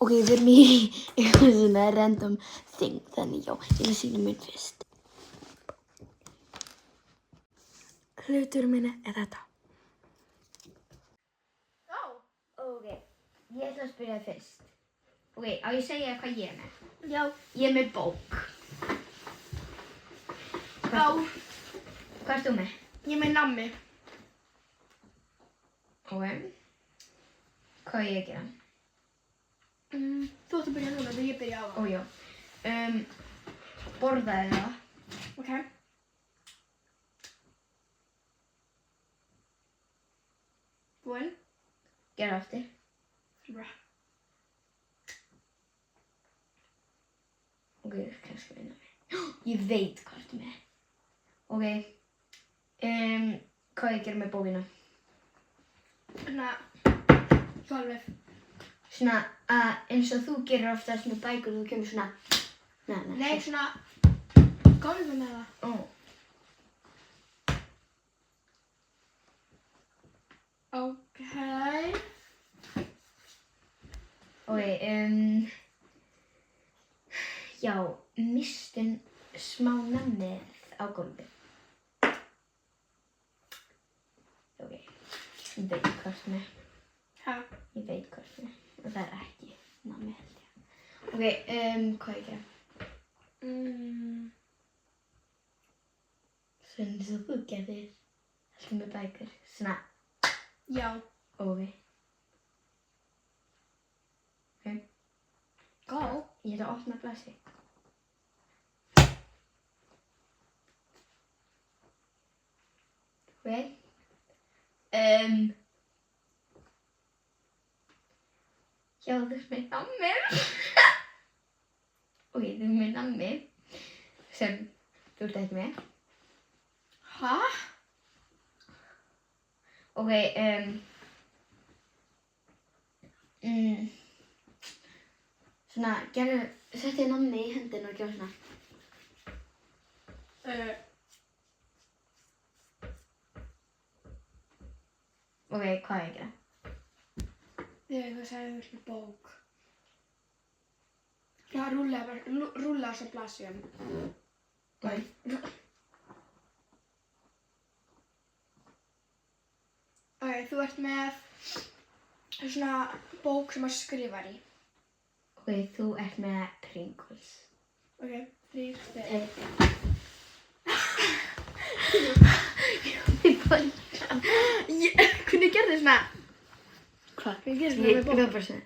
Ok, við erum í eitthvað svona random thing, þannig já, ég vil sýna minn fyrst. Hlutur minni er þetta. Ok, ég ætla að spyrja þig fyrst. Ok, á ég segja hvað ég er með? Já. Ég er með bók. Já. Hvað ert þú með? Ég er með nammi. Ok. Hvað á ég að gera? Þú ætti að byrja núna þegar ég byrja á það. Ó, já. Borðaði það. Ok. Búinn. Gerðu aftur. Bra. Ok, kannski vinna mig. Ég veit hvað ertu með. Ok. Hvað á ég að gera með bókina? Svona, hjálfið. Svona eins og þú gerir oftast með bækur, þú kemur svona... Nei, svona, gólfið með það. Ó. Ok. Ok, já, misstu smá nammið á gólfið. Ok, ég veit hvað ertu með. Ha? Ég veit hvað ertu með. Og það er ekki nammið, held ég. Ok, hvað á ég að gera? Svona eins og þú gerðir. Alltaf með bækur. Svona, Já. ok. Go. Ég ætla að opna glasið. Ok. Já, þú ert með nammið. Ok, þú ert með nammið sem þú ert ekki með. Ha? Ok, svona, settu nammið í hendina og gjörðu svona. Ok, hvað á ég að gera? Þegar þú sagði þú ert með bók. Já, rúlla þessa blaðsíðan. Nei. Ok, þú ert með svona bók sem maður skrifar í. Ok, þú ert með Pringles. Ok, 3, 2. Hvernig gerði svona? Hvað? Hvernig gerði svona með bók? Ég bara svona.